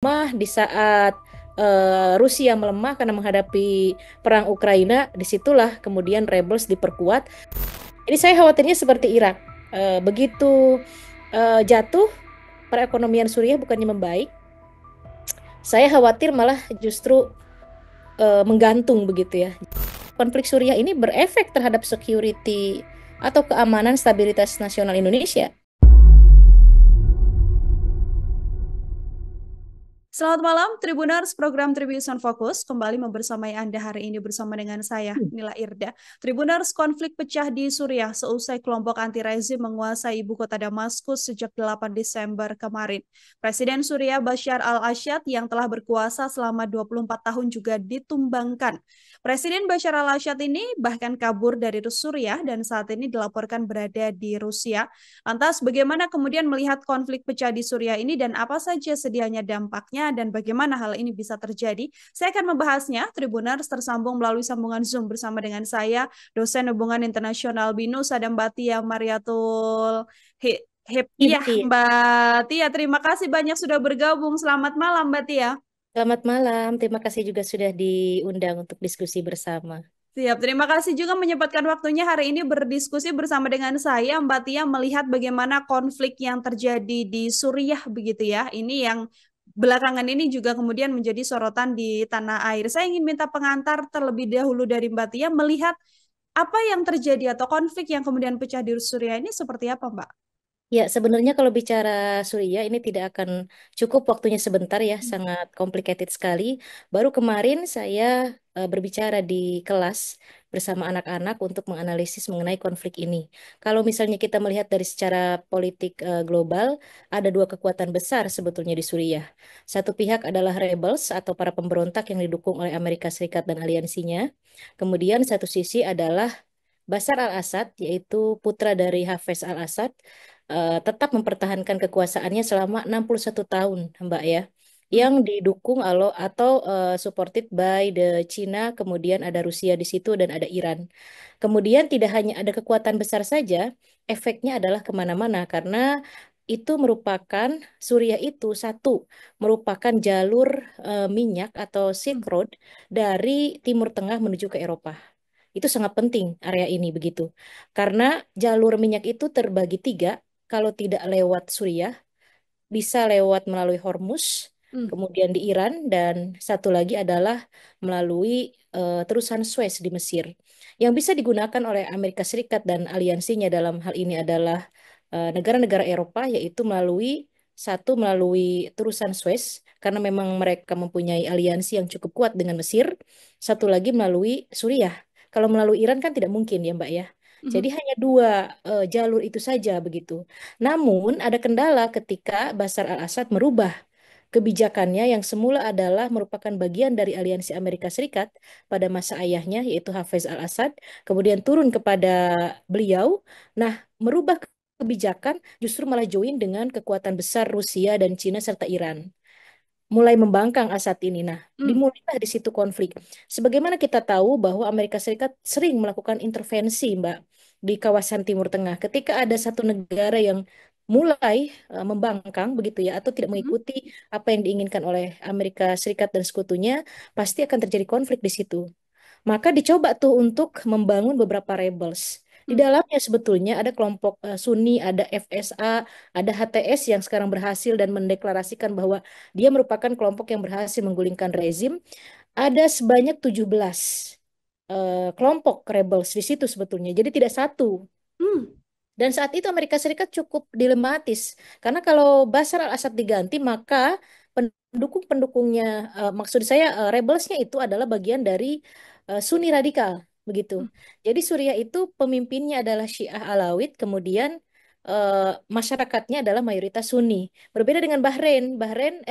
melemah, di saat Rusia melemah karena menghadapi perang Ukraina, disitulah kemudian rebels diperkuat. Jadi saya khawatirnya seperti Irak. Begitu jatuh, perekonomian Suriah bukannya membaik, saya khawatir malah justru menggantung begitu ya. Konflik Suriah ini berefek terhadap security atau keamanan stabilitas nasional Indonesia. Selamat malam, Tribuners. Program Tribun Fokus kembali membersamai Anda hari ini bersama dengan saya, Nila Irda. Tribuners, konflik pecah di Suriah seusai kelompok anti-rezim menguasai ibu kota Damaskus sejak 8 Desember kemarin. Presiden Suriah Bashar al-Assad yang telah berkuasa selama 24 tahun juga ditumbangkan. Presiden Bashar al-Assad ini bahkan kabur dari Suriah dan saat ini dilaporkan berada di Rusia. Lantas bagaimana kemudian melihat konflik pecah di Suriah ini dan apa saja sedianya dampaknya dan bagaimana hal ini bisa terjadi? Saya akan membahasnya. Tribuners tersambung melalui sambungan Zoom bersama dengan saya, dosen hubungan internasional BINUS, ada Mbak Tia Mariatul Heptiah. Ibti. Mbak Tia, terima kasih banyak sudah bergabung. Selamat malam, Mbak Tia. Selamat malam, terima kasih juga sudah diundang untuk diskusi bersama. Siap, terima kasih juga menyempatkan waktunya hari ini berdiskusi bersama dengan saya, Mbak Tia, melihat bagaimana konflik yang terjadi di Suriah begitu ya. Ini yang belakangan ini juga kemudian menjadi sorotan di tanah air. Saya ingin minta pengantar terlebih dahulu dari Mbak Tia melihat apa yang terjadi atau konflik yang kemudian pecah di Suriah ini seperti apa, Mbak? Ya, sebenarnya kalau bicara Suriah ini tidak akan cukup waktunya sebentar ya, sangat complicated sekali. Baru kemarin saya berbicara di kelas bersama anak-anak untuk menganalisis mengenai konflik ini. Kalau misalnya kita melihat dari secara politik global, ada dua kekuatan besar sebetulnya di Suriah. Satu pihak adalah rebels atau para pemberontak yang didukung oleh Amerika Serikat dan aliansinya. Kemudian satu sisi adalah Bashar al-Assad, yaitu putra dari Hafez al-Assad, tetap mempertahankan kekuasaannya selama 61 tahun, Mbak ya, Hmm. yang didukung atau supported by the China, kemudian ada Rusia di situ dan ada Iran. Kemudian tidak hanya ada kekuatan besar saja, efeknya adalah kemana-mana karena itu merupakan Suriah itu satu merupakan jalur minyak atau Silk Hmm. Road dari Timur Tengah menuju ke Eropa. Itu sangat penting area ini begitu. Karena jalur minyak itu terbagi tiga, kalau tidak lewat Suriah, bisa lewat melalui Hormuz, Hmm. kemudian di Iran, dan satu lagi adalah melalui terusan Suez di Mesir. Yang bisa digunakan oleh Amerika Serikat dan aliansinya dalam hal ini adalah negara-negara Eropa, yaitu melalui terusan Suez, karena memang mereka mempunyai aliansi yang cukup kuat dengan Mesir. Satu lagi melalui Suriah. Kalau melalui Iran kan tidak mungkin ya Mbak ya. Hmm. Jadi hanya dua jalur itu saja begitu. Namun ada kendala ketika Bashar al-Assad merubah kebijakannya yang semula adalah merupakan bagian dari aliansi Amerika Serikat pada masa ayahnya yaitu Hafez al-Assad, kemudian turun kepada beliau. Nah, merubah kebijakan justru malah join dengan kekuatan besar Rusia dan Cina serta Iran mulai membangkang Asad ini. Nah, Hmm. dimulailah di situ konflik. Sebagaimana kita tahu bahwa Amerika Serikat sering melakukan intervensi, Mbak, di kawasan Timur Tengah. Ketika ada satu negara yang mulai membangkang begitu ya, atau tidak Hmm. mengikuti apa yang diinginkan oleh Amerika Serikat dan sekutunya, pasti akan terjadi konflik di situ. Maka dicoba tuh untuk membangun beberapa rebels. Di Hmm. dalamnya sebetulnya ada kelompok Sunni, ada FSA, ada HTS yang sekarang berhasil dan mendeklarasikan bahwa dia merupakan kelompok yang berhasil menggulingkan rezim. Ada sebanyak 17 kelompok rebels di situ sebetulnya. Jadi tidak satu. Hmm. Dan saat itu Amerika Serikat cukup dilematis. Karena kalau Bashar al-Assad diganti, maka pendukung-pendukungnya, maksud saya rebelsnya itu adalah bagian dari Sunni radikal, begitu. Hmm. Jadi Suriah itu pemimpinnya adalah Syiah Alawid, kemudian eh, masyarakatnya adalah mayoritas Sunni. Berbeda dengan Bahrain,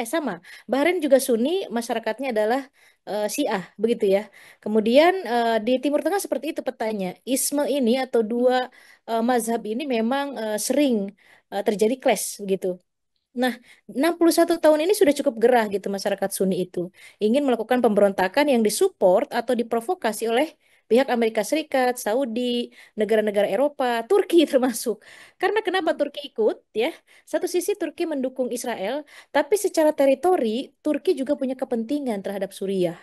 sama. Bahrain juga Sunni, masyarakatnya adalah Syiah, begitu ya. Kemudian di Timur Tengah seperti itu petanya. Isme ini atau Hmm. dua mazhab ini memang sering terjadi clash begitu. Nah, 61 tahun ini sudah cukup gerah gitu masyarakat Sunni itu. Ingin melakukan pemberontakan yang disupport atau diprovokasi oleh pihak Amerika Serikat, Saudi, negara-negara Eropa, Turki termasuk. Karena kenapa Hmm. Turki ikut ya? Satu sisi Turki mendukung Israel, tapi secara teritori Turki juga punya kepentingan terhadap Suriah,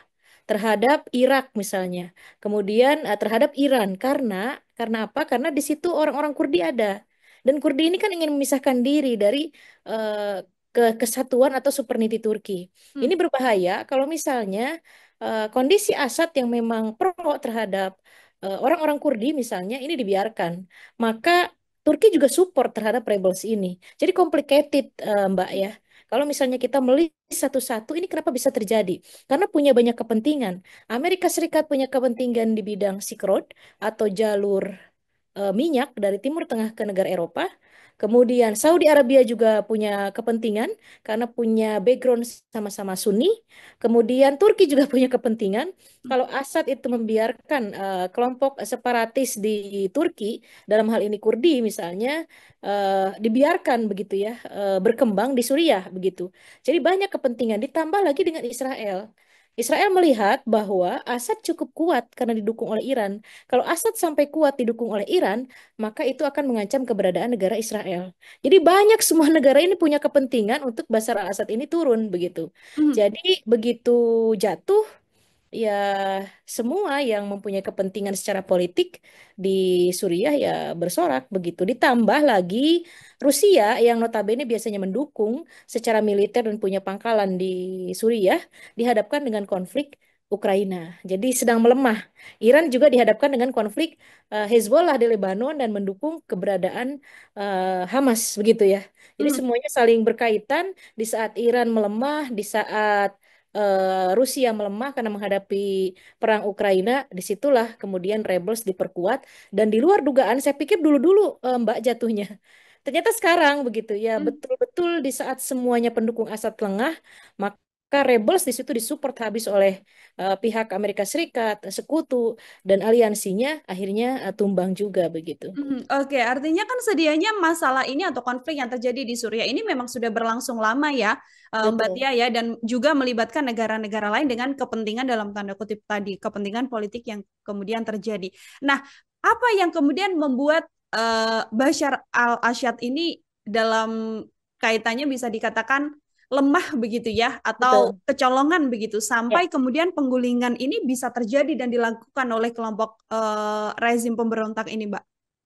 terhadap Irak misalnya. Kemudian terhadap Iran karena apa? Karena di situ orang-orang Kurdi ada. Dan Kurdi ini kan ingin memisahkan diri dari eh, kesatuan atau superniti Turki. Hmm. Ini berbahaya kalau misalnya kondisi Assad yang memang pro terhadap orang-orang Kurdi misalnya ini dibiarkan, maka Turki juga support terhadap rebels ini. Jadi complicated, Mbak ya. Kalau misalnya kita melihat satu-satu, ini kenapa bisa terjadi? Karena punya banyak kepentingan. Amerika Serikat punya kepentingan di bidang Silk Road atau jalur minyak dari Timur Tengah ke negara Eropa. Kemudian Saudi Arabia juga punya kepentingan karena punya background sama-sama Sunni. Kemudian Turki juga punya kepentingan kalau Assad itu membiarkan kelompok separatis di Turki, dalam hal ini Kurdi misalnya, dibiarkan begitu ya, berkembang di Suriah begitu. Jadi banyak kepentingan ditambah lagi dengan Israel. Israel melihat bahwa Assad cukup kuat karena didukung oleh Iran. Kalau Assad sampai kuat didukung oleh Iran, maka itu akan mengancam keberadaan negara Israel. Jadi banyak semua negara ini punya kepentingan untuk Bashar al-Assad ini turun begitu. Hmm. Jadi begitu jatuh, ya semua yang mempunyai kepentingan secara politik di Suriah ya bersorak begitu. Ditambah lagi Rusia yang notabene biasanya mendukung secara militer dan punya pangkalan di Suriah dihadapkan dengan konflik Ukraina. Jadi sedang melemah. Iran juga dihadapkan dengan konflik Hezbollah di Lebanon dan mendukung keberadaan Hamas begitu ya. Jadi Hmm. semuanya saling berkaitan di saat Iran melemah, di saat Rusia melemah karena menghadapi perang Ukraina, disitulah kemudian rebels diperkuat dan di luar dugaan, saya pikir dulu-dulu Mbak jatuhnya. Ternyata sekarang begitu ya, Hmm. betul-betul di saat semuanya pendukung Assad lengah, maka rebels di situ disupport habis oleh pihak Amerika Serikat, sekutu dan aliansinya akhirnya tumbang juga begitu. Oke, artinya kan sedianya masalah ini atau konflik yang terjadi di Suriah ini memang sudah berlangsung lama ya, Mbak Betul, Tia ya, dan juga melibatkan negara-negara lain dengan kepentingan dalam tanda kutip tadi, kepentingan politik yang kemudian terjadi. Nah, apa yang kemudian membuat Bashar al-Assad ini dalam kaitannya bisa dikatakan lemah begitu ya, atau betul. kecolongan begitu, Ya. sampai kemudian penggulingan ini bisa terjadi dan dilakukan oleh kelompok rezim pemberontak ini, Mbak?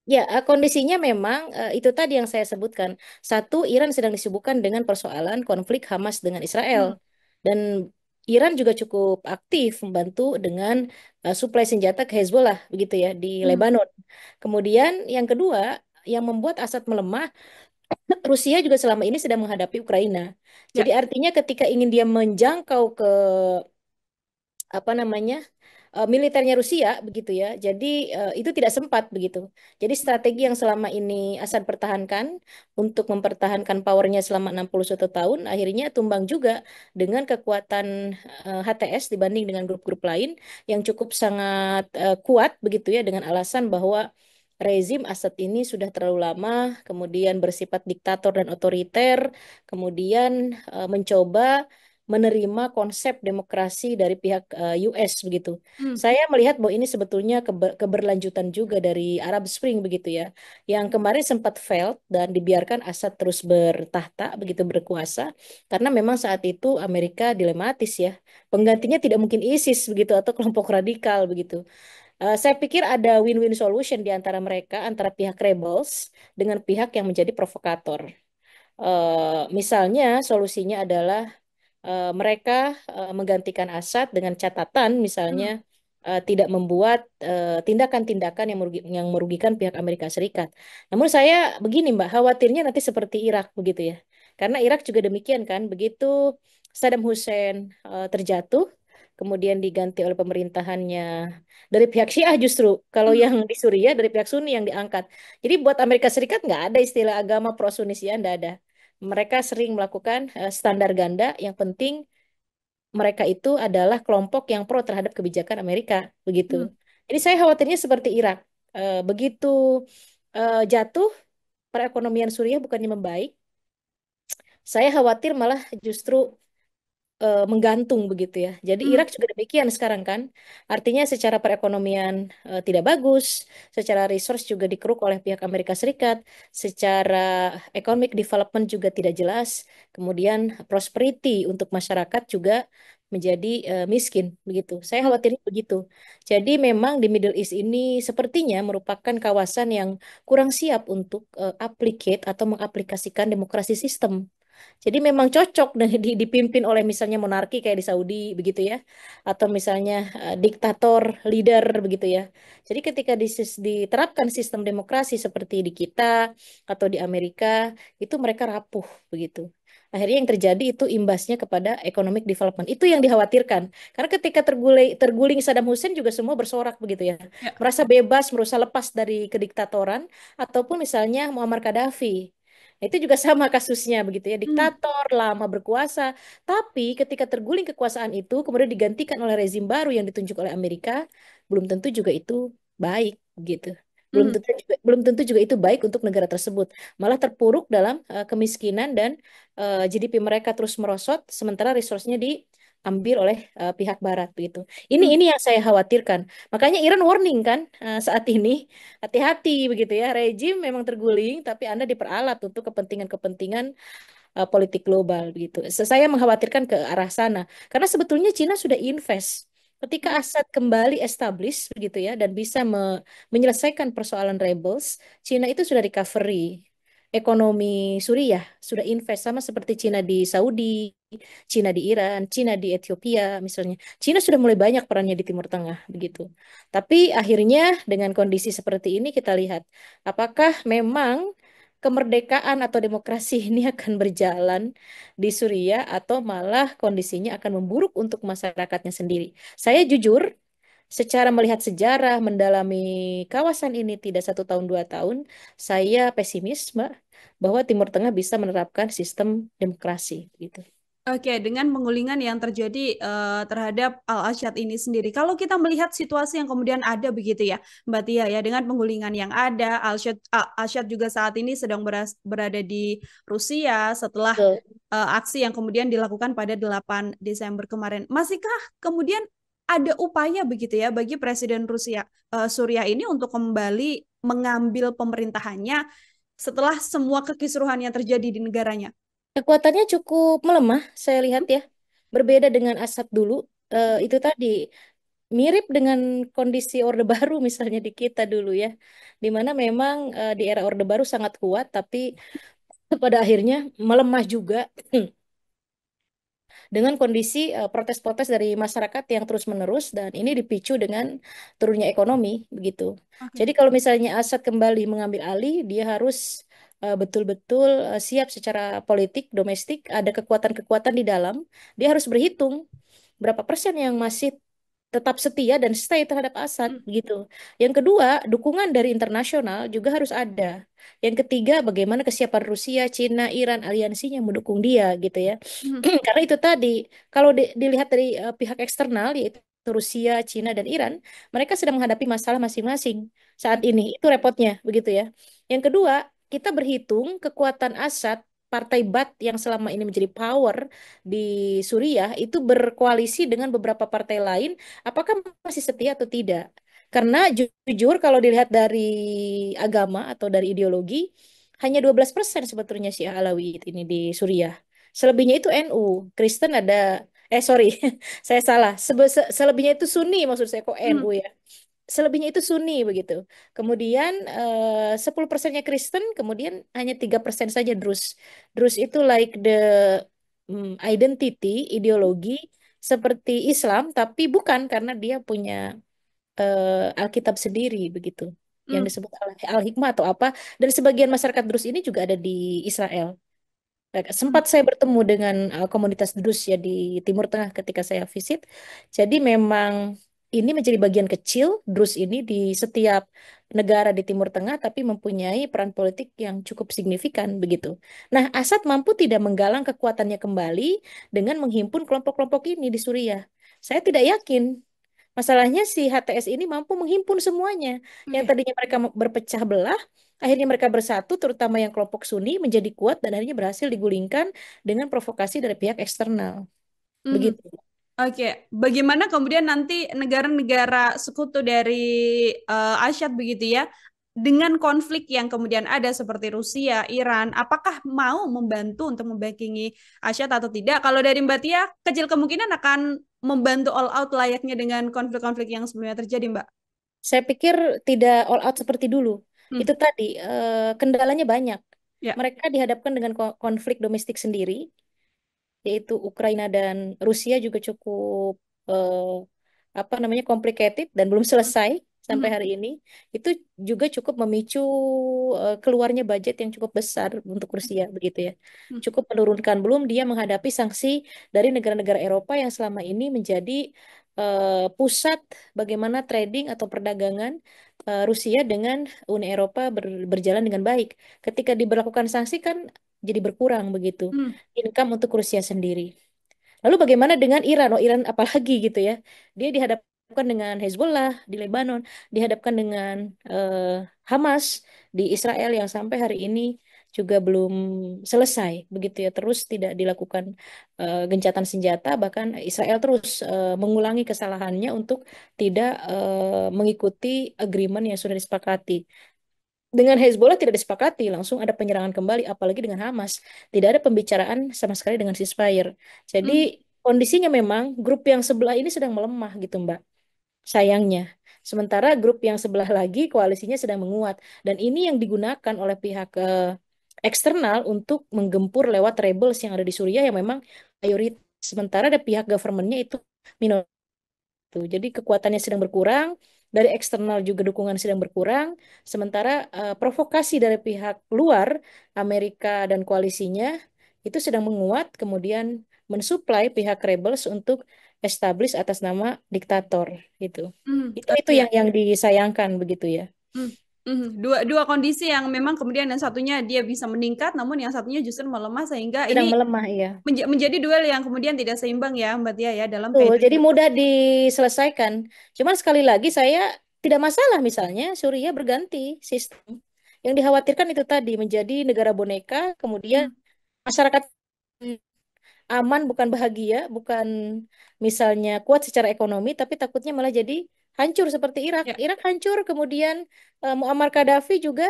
Ya, kondisinya memang itu tadi yang saya sebutkan. Satu, Iran sedang disibukkan dengan persoalan konflik Hamas dengan Israel. Hmm. Dan Iran juga cukup aktif membantu dengan suplai senjata ke Hezbollah, begitu ya, di Hmm. Lebanon. Kemudian yang kedua, yang membuat Assad melemah, Rusia juga selama ini sedang menghadapi Ukraina. Jadi Ya. artinya ketika ingin dia menjangkau ke apa namanya militernya Rusia begitu ya. Jadi itu tidak sempat begitu. Jadi strategi yang selama ini Assad pertahankan untuk mempertahankan powernya selama 61 tahun akhirnya tumbang juga dengan kekuatan HTS dibanding dengan grup-grup lain yang cukup sangat kuat begitu ya dengan alasan bahwa rezim Assad ini sudah terlalu lama, kemudian bersifat diktator dan otoriter, kemudian mencoba menerima konsep demokrasi dari pihak US begitu. Hmm. Saya melihat bahwa ini sebetulnya keberlanjutan juga dari Arab Spring begitu ya, yang kemarin sempat failed dan dibiarkan Assad terus bertahta begitu berkuasa karena memang saat itu Amerika dilematis ya. Penggantinya tidak mungkin ISIS begitu atau kelompok radikal begitu. Saya pikir ada win-win solution di antara mereka, antara pihak rebels dengan pihak yang menjadi provokator. Misalnya solusinya adalah mereka menggantikan Assad dengan catatan misalnya Hmm. tidak membuat tindakan-tindakan yang merugikan pihak Amerika Serikat. Namun saya begini Mbak, khawatirnya nanti seperti Irak begitu ya. Karena Irak juga demikian kan, begitu Saddam Hussein terjatuh, kemudian diganti oleh pemerintahannya dari pihak Syiah justru. Kalau Hmm. yang di Suriah dari pihak Sunni yang diangkat. Jadi buat Amerika Serikat nggak ada istilah agama pro-Sunis ya, nggak ada. Mereka sering melakukan standar ganda. Yang penting mereka itu adalah kelompok yang pro terhadap kebijakan Amerika, begitu. Hmm. Jadi saya khawatirnya seperti Irak. Begitu jatuh, perekonomian Suriah bukannya membaik, saya khawatir malah justru menggantung begitu ya. Jadi Hmm. Irak juga demikian sekarang kan. Artinya secara perekonomian tidak bagus, secara resource juga dikeruk oleh pihak Amerika Serikat, secara economic development juga tidak jelas, kemudian prosperity untuk masyarakat juga menjadi miskin begitu. Saya Hmm. khawatirnya begitu. Jadi memang di Middle East ini sepertinya merupakan kawasan yang kurang siap untuk applicate atau mengaplikasikan demokrasi sistem. Jadi memang cocok dipimpin oleh misalnya monarki kayak di Saudi begitu ya, atau misalnya diktator, leader begitu ya. Jadi ketika diterapkan sistem demokrasi seperti di kita atau di Amerika, itu mereka rapuh begitu. Akhirnya yang terjadi itu imbasnya kepada economic development. Itu yang dikhawatirkan. Karena ketika terguling Saddam Hussein juga semua bersorak begitu ya. Ya. Merasa bebas, merasa lepas dari kediktatoran, ataupun misalnya Muammar Gaddafi. Nah, itu juga sama kasusnya begitu ya, Hmm. diktator lama berkuasa, tapi ketika terguling kekuasaan itu kemudian digantikan oleh rezim baru yang ditunjuk oleh Amerika, belum tentu juga itu baik gitu. Hmm. Belum tentu juga itu baik untuk negara tersebut. Malah terpuruk dalam kemiskinan dan GDP mereka terus merosot sementara resource-nya diambil oleh pihak barat begitu. Ini Hmm. ini yang saya khawatirkan. Makanya Iran warning kan saat ini hati-hati begitu ya. Rejim memang terguling, tapi Anda diperalat untuk kepentingan-kepentingan politik global begitu. Saya mengkhawatirkan ke arah sana karena sebetulnya Cina sudah invest. Ketika Hmm. Assad kembali establish begitu ya dan bisa menyelesaikan persoalan rebels, Cina itu sudah recovery. Ekonomi Suriah sudah invest sama seperti Cina di Saudi, Cina di Iran, Cina di Ethiopia misalnya. Cina sudah mulai banyak perannya di Timur Tengah begitu. Tapi akhirnya dengan kondisi seperti ini kita lihat apakah memang kemerdekaan atau demokrasi ini akan berjalan di Suriah atau malah kondisinya akan memburuk untuk masyarakatnya sendiri. Saya jujur, secara melihat sejarah, mendalami kawasan ini tidak 1 tahun 2 tahun, saya pesimis, Mbak, bahwa Timur Tengah bisa menerapkan sistem demokrasi gitu. Oke, dengan pengulingan yang terjadi terhadap Al-Asyad ini sendiri. Kalau kita melihat situasi yang kemudian ada begitu ya, Mbak Tia ya, dengan pengulingan yang ada, Al-Asyad juga saat ini sedang berada di Rusia setelah Betul. aksi yang kemudian dilakukan pada 8 Desember kemarin. Masihkah kemudian ada upaya begitu ya bagi Presiden Suriah ini untuk kembali mengambil pemerintahannya setelah semua kekisruhan yang terjadi di negaranya? Kekuatannya cukup melemah, saya lihat ya. Berbeda dengan Assad dulu, itu tadi mirip dengan kondisi Orde Baru misalnya di kita dulu ya, di mana memang di era Orde Baru sangat kuat, tapi pada akhirnya melemah juga dengan kondisi protes-protes dari masyarakat yang terus-menerus dan ini dipicu dengan turunnya ekonomi begitu. Oke. Jadi kalau misalnya Assad kembali mengambil alih, dia harus betul-betul siap secara politik domestik, ada kekuatan-kekuatan di dalam, dia harus berhitung berapa persen yang masih tetap setia dan stay terhadap Assad Hmm. gitu. Yang kedua, dukungan dari internasional juga harus ada. Yang ketiga, bagaimana kesiapan Rusia, Cina, Iran, aliansinya mendukung dia gitu ya. Hmm. Karena itu tadi, kalau dilihat dari pihak eksternal yaitu Rusia, Cina, dan Iran, mereka sedang menghadapi masalah masing-masing saat ini. Itu repotnya begitu ya. Yang kedua, kita berhitung kekuatan Assad Partai Baath yang selama ini menjadi power di Suriah itu berkoalisi dengan beberapa partai lain, apakah masih setia atau tidak? Karena jujur kalau dilihat dari agama atau dari ideologi, hanya 12% sebetulnya Syiah Alawiyit ini di Suriah. Selebihnya itu NU, Kristen ada, sorry, saya salah. Selebihnya itu Sunni, maksud saya kok Hmm. NU ya. Selebihnya itu Sunni begitu. Kemudian 10%-nya Kristen, kemudian hanya 3% saja Drus. Drus itu like the identity, ideologi seperti Islam, tapi bukan karena dia punya Alkitab sendiri begitu. Yang Hmm. disebut Al-Hikmah atau apa. Dan sebagian masyarakat Drus ini juga ada di Israel. Hmm. Sempat saya bertemu dengan komunitas Druze ya di Timur Tengah ketika saya visit. Jadi memang ini menjadi bagian kecil Druze ini di setiap negara di Timur Tengah, tapi mempunyai peran politik yang cukup signifikan begitu. Nah, Assad mampu tidak menggalang kekuatannya kembali dengan menghimpun kelompok-kelompok ini di Suriah. Saya tidak yakin. Masalahnya si HTS ini mampu menghimpun semuanya. Yang Oke. tadinya mereka berpecah belah, akhirnya mereka bersatu, terutama yang kelompok Sunni menjadi kuat dan akhirnya berhasil digulingkan dengan provokasi dari pihak eksternal. Mhm. Begitu. Oke, bagaimana kemudian nanti negara-negara sekutu dari Asyad begitu ya, dengan konflik yang kemudian ada seperti Rusia, Iran, apakah mau membantu untuk membackingi Asyad atau tidak? Kalau dari Mbak Tia, kecil kemungkinan akan membantu all out layaknya dengan konflik-konflik yang sebelumnya terjadi, Mbak. Saya pikir tidak all out seperti dulu. Hmm, Itu tadi, kendalanya banyak. ya. Mereka dihadapkan dengan konflik domestik sendiri, yaitu Ukraina dan Rusia juga cukup apa namanya complicated dan belum selesai sampai Mhm, hari ini. Itu juga cukup memicu keluarnya budget yang cukup besar untuk Rusia begitu ya. mhm, Cukup menurunkan, belum dia menghadapi sanksi dari negara-negara Eropa yang selama ini menjadi pusat bagaimana trading atau perdagangan Rusia dengan Uni Eropa berjalan dengan baik. Ketika diberlakukan sanksi kan jadi berkurang begitu mhm, income untuk Rusia sendiri. Lalu bagaimana dengan Iran? Oh, Iran apalagi gitu ya. Dia dihadapkan dengan Hezbollah di Lebanon, dihadapkan dengan eh, Hamas di Israel yang sampai hari ini juga belum selesai begitu ya. Terus tidak dilakukan gencatan senjata, bahkan Israel terus mengulangi kesalahannya untuk tidak mengikuti agreement yang sudah disepakati. Dengan Hezbollah tidak disepakati, langsung ada penyerangan kembali, apalagi dengan Hamas. Tidak ada pembicaraan sama sekali dengan ceasefire. Jadi mhm, kondisinya memang grup yang sebelah ini sedang melemah gitu, Mbak. Sayangnya. Sementara grup yang sebelah lagi koalisinya sedang menguat. Dan ini yang digunakan oleh pihak eksternal untuk menggempur lewat rebels yang ada di Suriah yang memang mayoritas. Sementara ada pihak governmentnya itu minoritas. Tuh. Jadi kekuatannya sedang berkurang, dari eksternal juga dukungan sedang berkurang, sementara provokasi dari pihak luar, Amerika dan koalisinya, itu sedang menguat, kemudian mensuplai pihak rebels untuk establish atas nama diktator gitu. mhm. Itu Oke. yang disayangkan begitu ya. Mhm, mhm. Dua dua kondisi yang memang kemudian yang satunya dia bisa meningkat, namun yang satunya justru melemah sehingga ini Sedang melemah ya. menjadi duel yang kemudian tidak seimbang ya Mbak Tia ya dalam Betul, kaitan jadi dengan mudah diselesaikan. Cuman sekali lagi saya tidak masalah misalnya Suriah berganti sistem. Yang dikhawatirkan itu tadi menjadi negara boneka, kemudian Mhm, masyarakat aman bukan bahagia, bukan misalnya kuat secara ekonomi, tapi takutnya malah jadi hancur seperti Irak. ya. Irak hancur, kemudian Muammar Gaddafi juga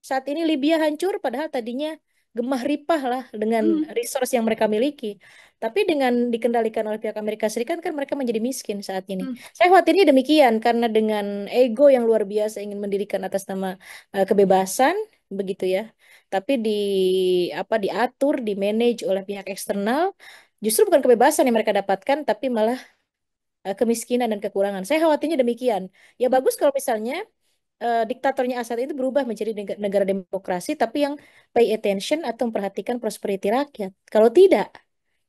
saat ini Libya hancur, padahal tadinya gemah ripah lah dengan Mhm, resource yang mereka miliki. Tapi dengan dikendalikan oleh pihak Amerika Serikat kan mereka menjadi miskin saat ini. mhm, Saya khawatirnya demikian karena dengan ego yang luar biasa ingin mendirikan atas nama kebebasan, begitu ya. Tapi diatur, di manage oleh pihak eksternal, justru bukan kebebasan yang mereka dapatkan, tapi malah kemiskinan dan kekurangan. Saya khawatirnya demikian. Ya mhm. bagus kalau misalnya diktatornya Assad itu berubah menjadi negara demokrasi, tapi yang pay attention atau memperhatikan prosperity rakyat. Kalau tidak,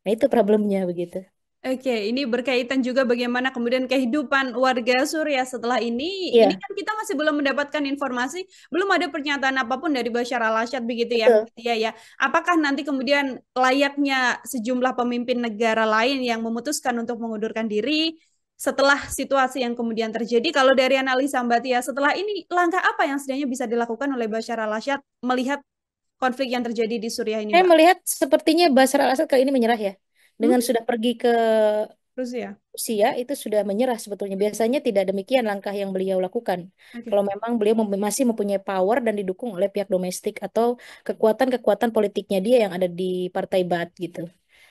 nah itu problemnya begitu. Oke, ini berkaitan juga bagaimana kemudian kehidupan warga Suriah setelah ini. Ini Iya, kan kita masih belum mendapatkan informasi, belum ada pernyataan apapun dari Bashar al-Assad begitu ya, betul. Mbak Tia ya. Apakah nanti kemudian layaknya sejumlah pemimpin negara lain yang memutuskan untuk mengundurkan diri setelah situasi yang kemudian terjadi? Kalau dari analisa Mbak Tia, setelah ini langkah apa yang setidaknya bisa dilakukan oleh Bashar al-Assad melihat konflik yang terjadi di Suriah ini, Saya Mbak? melihat sepertinya Bashar al-Assad kali ini menyerah ya. Hmm? Dengan sudah pergi ke Rusia. Rusia itu sudah menyerah sebetulnya. Biasanya tidak demikian langkah yang beliau lakukan. Oke. Kalau memang beliau masih mempunyai power dan didukung oleh pihak domestik atau kekuatan-kekuatan politiknya dia yang ada di Partai Baath gitu.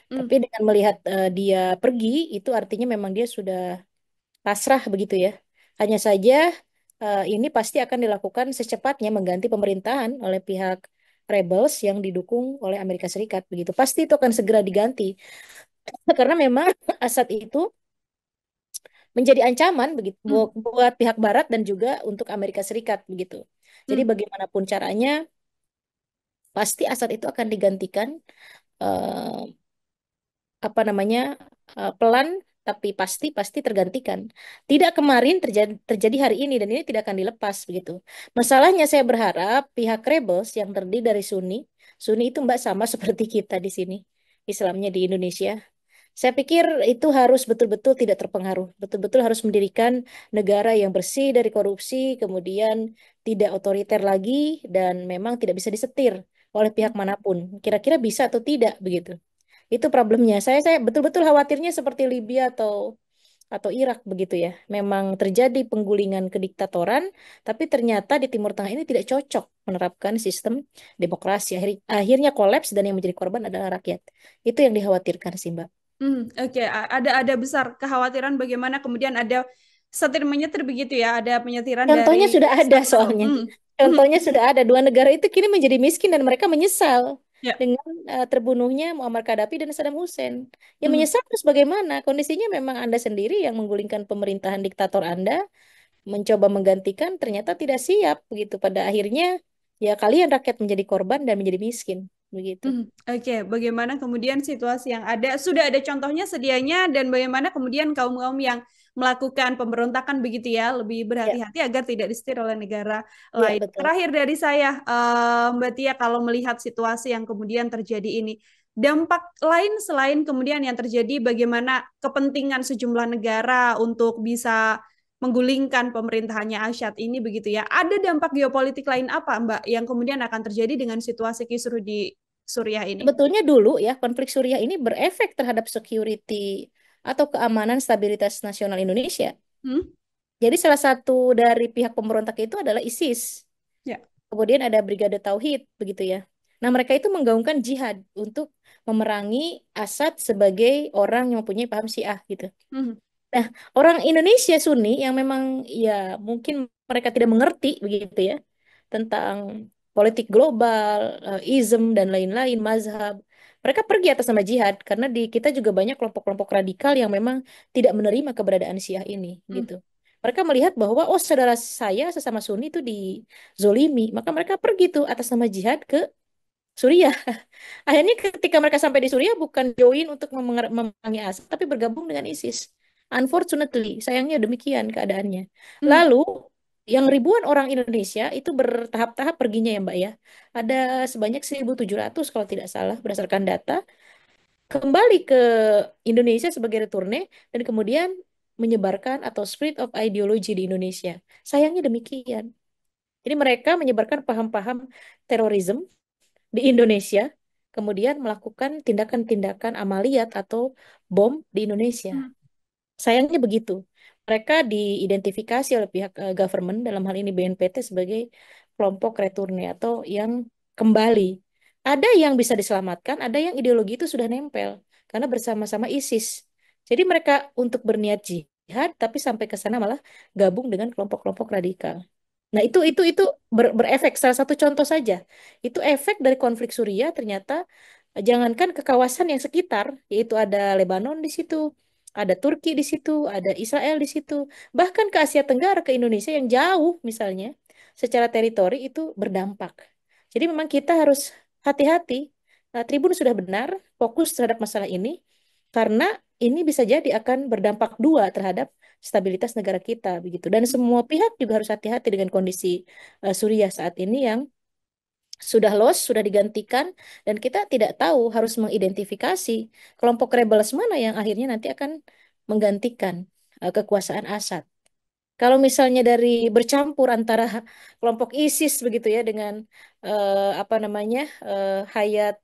Hmm. Tapi dengan melihat dia pergi, itu artinya memang dia sudah pasrah begitu ya. Hanya saja ini pasti akan dilakukan secepatnya mengganti pemerintahan oleh pihak rebels yang didukung oleh Amerika Serikat begitu. Pasti itu akan segera diganti. Karena memang Assad itu menjadi ancaman begitu Hmm. buat pihak Barat dan juga untuk Amerika Serikat begitu. Jadi Hmm. bagaimanapun caranya pasti Assad itu akan digantikan eh, apa namanya pelan tapi pasti pasti tergantikan. Tidak kemarin terjadi hari ini dan ini tidak akan dilepas begitu. Masalahnya saya berharap pihak rebels yang terdiri dari Sunni, Sunni itu Mbak sama seperti kita di sini, Islamnya di Indonesia. Saya pikir itu harus betul-betul tidak terpengaruh, betul-betul harus mendirikan negara yang bersih dari korupsi, kemudian tidak otoriter lagi, dan memang tidak bisa disetir oleh pihak manapun. Kira-kira bisa atau tidak begitu? Itu problemnya. Saya betul-betul khawatirnya seperti Libya atau Irak begitu ya. Memang terjadi penggulingan kediktatoran, tapi ternyata di Timur Tengah ini tidak cocok menerapkan sistem demokrasi. Akhirnya kolaps dan yang menjadi korban adalah rakyat. Itu yang dikhawatirkan sih, Mbak. Oke, ada besar kekhawatiran bagaimana kemudian ada setir menyetir begitu ya, ada penyetiran dari Contohnya sudah ada eksternal. soalnya. Contohnya sudah ada dua negara itu kini menjadi miskin dan mereka menyesal Ya. dengan terbunuhnya Muammar Gaddafi dan Saddam Hussein. Yang Mhm. menyesal terus bagaimana? Kondisinya memang Anda sendiri yang menggulingkan pemerintahan diktator Anda, mencoba menggantikan ternyata tidak siap begitu. Pada akhirnya ya kalian rakyat menjadi korban dan menjadi miskin begitu. Oke, bagaimana kemudian situasi yang ada, sudah ada contohnya sedianya, dan bagaimana kemudian kaum-kaum yang melakukan pemberontakan begitu ya, lebih Ya, berhati-hati agar tidak disetir oleh negara ya lain. betul. Terakhir dari saya, Mbak Tia, kalau melihat situasi yang kemudian terjadi ini, dampak lain selain kemudian yang terjadi, bagaimana kepentingan sejumlah negara untuk bisa menggulingkan pemerintahannya Asyad ini begitu ya. Ada dampak geopolitik lain apa, Mbak, yang kemudian akan terjadi dengan situasi kisruh di Suriah ini? Sebetulnya dulu ya konflik Suriah ini berefek terhadap security atau keamanan stabilitas nasional Indonesia. Hmm? Jadi salah satu dari pihak pemberontak itu adalah ISIS. Ya. Kemudian ada Brigade Tauhid, begitu ya. Nah, mereka itu menggaungkan jihad untuk memerangi Assad sebagai orang yang mempunyai paham Syiah gitu. Hmm. Nah, orang Indonesia Sunni yang memang ya mungkin mereka tidak mengerti begitu ya tentang politik global, ism dan lain-lain, mazhab. Mereka pergi atas nama jihad karena di kita juga banyak kelompok-kelompok radikal yang memang tidak menerima keberadaan Syiah ini Hmm. gitu. Mereka melihat bahwa oh saudara saya sesama Sunni itu dizolimi, maka mereka pergi tuh atas nama jihad ke Suriah. Akhirnya ketika mereka sampai di Suriah bukan join untuk memerangi Assad, tapi bergabung dengan ISIS. Unfortunately, sayangnya demikian keadaannya. Hmm. Lalu, yang ribuan orang Indonesia itu bertahap-tahap perginya ya Mbak ya. Ada sebanyak 1.700 kalau tidak salah berdasarkan data. Kembali ke Indonesia sebagai returne dan kemudian menyebarkan atau spread of ideology di Indonesia. Sayangnya demikian. Jadi mereka menyebarkan paham-paham terorisme di Indonesia, kemudian melakukan tindakan-tindakan amaliyat atau bom di Indonesia. Hmm. Sayangnya begitu. Mereka diidentifikasi oleh pihak government, dalam hal ini BNPT, sebagai kelompok returne atau yang kembali. Ada yang bisa diselamatkan, ada yang ideologi itu sudah nempel karena bersama-sama ISIS. Jadi mereka untuk berniat jihad, tapi sampai ke sana malah gabung dengan kelompok-kelompok radikal. Nah, itu berefek salah satu contoh saja. Itu efek dari konflik Suriah ternyata jangankan ke kawasan yang sekitar, yaitu ada Lebanon di situ, ada Turki di situ, ada Israel di situ, bahkan ke Asia Tenggara, ke Indonesia yang jauh misalnya secara teritori itu berdampak. Jadi memang kita harus hati-hati. Nah, Tribun sudah benar fokus terhadap masalah ini karena ini bisa jadi akan berdampak dua terhadap stabilitas negara kita begitu. Dan semua pihak juga harus hati-hati dengan kondisi Suriah saat ini yang sudah lost, sudah digantikan, dan kita tidak tahu harus mengidentifikasi kelompok rebels mana yang akhirnya nanti akan menggantikan kekuasaan Assad. Kalau misalnya dari bercampur antara kelompok ISIS begitu ya dengan apa namanya Hayat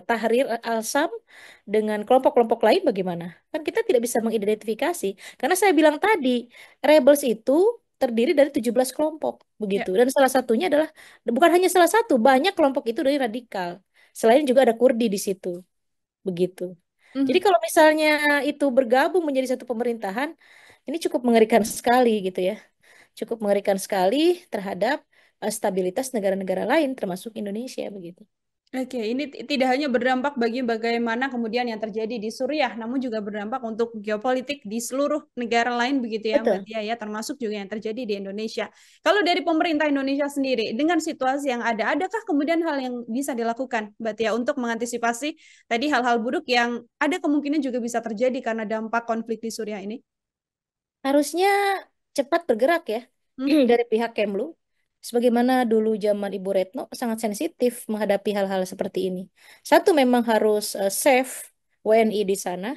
Tahrir Al-Sham dengan kelompok-kelompok lain bagaimana? Kan kita tidak bisa mengidentifikasi karena saya bilang tadi rebels itu terdiri dari 17 kelompok Ya. begitu dan salah satunya adalah bukan hanya salah satu, banyak kelompok itu dari radikal. Selain juga ada Kurdi di situ begitu. Jadi Mhm. kalau misalnya itu bergabung menjadi satu pemerintahan, ini cukup mengerikan sekali gitu ya. Cukup mengerikan sekali terhadap stabilitas negara-negara lain termasuk Indonesia begitu. Oke, ini tidak hanya berdampak bagi bagaimana kemudian yang terjadi di Suriah, namun juga berdampak untuk geopolitik di seluruh negara lain begitu ya, Mbak Betul. Tia ya, termasuk juga yang terjadi di Indonesia. Kalau dari pemerintah Indonesia sendiri, dengan situasi yang ada, adakah kemudian hal yang bisa dilakukan, Mbak Tia, untuk mengantisipasi tadi hal-hal buruk yang ada kemungkinan juga bisa terjadi karena dampak konflik di Suriah ini? Harusnya cepat bergerak ya Hmm. dari pihak Kemlu. Sebagaimana dulu zaman Ibu Retno sangat sensitif menghadapi hal-hal seperti ini. Satu memang harus save WNI di sana,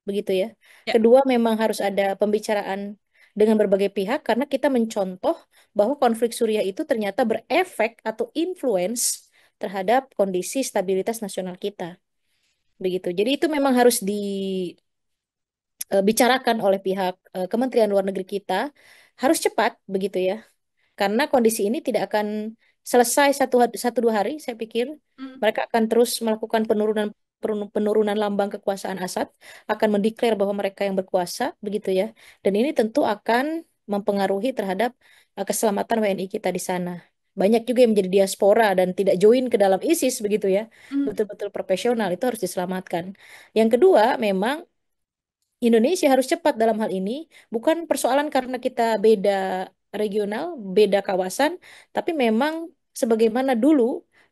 begitu ya. Ya. Kedua memang harus ada pembicaraan dengan berbagai pihak karena kita mencontoh bahwa konflik Suriah itu ternyata berefek atau influence terhadap kondisi stabilitas nasional kita. begitu. Jadi itu memang harus dibicarakan oleh pihak Kementerian Luar Negeri kita, harus cepat begitu ya. Karena kondisi ini tidak akan selesai satu dua hari, saya pikir Mm, mereka akan terus melakukan penurunan lambang kekuasaan Assad, akan mendeklar bahwa mereka yang berkuasa, begitu ya. Dan ini tentu akan mempengaruhi terhadap keselamatan WNI kita di sana. Banyak juga yang menjadi diaspora dan tidak join ke dalam ISIS, begitu ya. mm, Betul-betul profesional itu harus diselamatkan. Yang kedua, memang Indonesia harus cepat dalam hal ini, bukan persoalan karena kita beda regional, beda kawasan, tapi memang sebagaimana dulu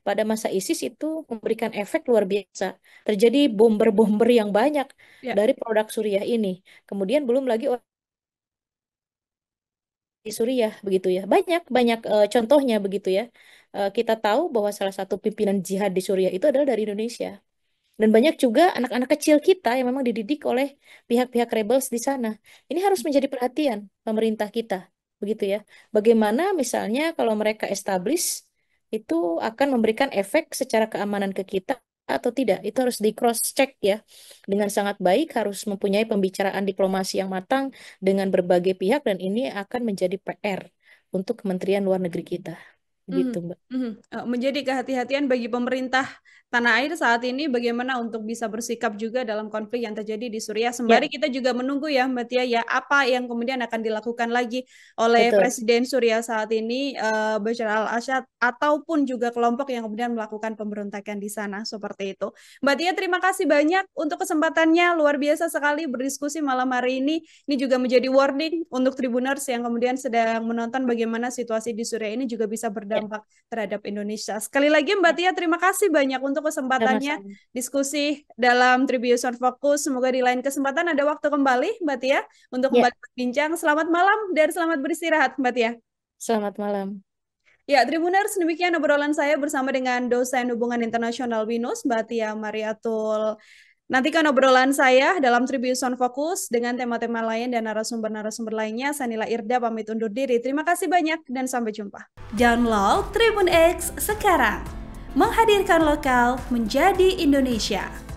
pada masa ISIS itu memberikan efek luar biasa. Terjadi bomber-bomber yang banyak ya. dari produk Suriah ini. Kemudian belum lagi orang di Suriah begitu ya. Banyak banyak contohnya begitu ya. Kita tahu bahwa salah satu pimpinan jihad di Suriah itu adalah dari Indonesia. Dan banyak juga anak-anak kecil kita yang memang dididik oleh pihak-pihak rebels di sana. Ini harus menjadi perhatian pemerintah kita, begitu ya. Bagaimana misalnya kalau mereka establish itu akan memberikan efek secara keamanan ke kita atau tidak. Itu harus di cross check ya. Dengan sangat baik harus mempunyai pembicaraan diplomasi yang matang dengan berbagai pihak dan ini akan menjadi PR untuk Kementerian Luar Negeri kita. Mhm, Begitu, Mbak. mhm. Menjadi kehati-hatian bagi pemerintah tanah air saat ini bagaimana untuk bisa bersikap juga dalam konflik yang terjadi di Suriah. Sembari Ya, kita juga menunggu ya Mbak Tia ya apa yang kemudian akan dilakukan lagi oleh betul. Presiden Suriah saat ini Bashar al-Assad ataupun juga kelompok yang kemudian melakukan pemberontakan di sana seperti itu. Mbak Tia terima kasih banyak untuk kesempatannya luar biasa sekali berdiskusi malam hari ini. Ini juga menjadi warning untuk Tribuners yang kemudian sedang menonton bagaimana situasi di Suriah ini juga bisa Ya, berdampak terhadap Indonesia. Sekali lagi Mbak ya. Tia, terima kasih banyak untuk kesempatannya Sama-sama. diskusi dalam Tribuners on Focus. Semoga di lain kesempatan ada waktu kembali Mbak Tia untuk Ya, kembali berbincang. Selamat malam dan selamat beristirahat Mbak Tia. selamat malam. Ya, Tribuners, demikian obrolan saya bersama dengan dosen hubungan internasional WINUS, Mbak Tia Mariatul. Nantikan obrolan saya dalam Tribuners on Focus dengan tema-tema lain dan narasumber-narasumber lainnya. Sanila Irda pamit undur diri. Terima kasih banyak dan sampai jumpa. Download Tribun X sekarang. Menghadirkan lokal menjadi Indonesia.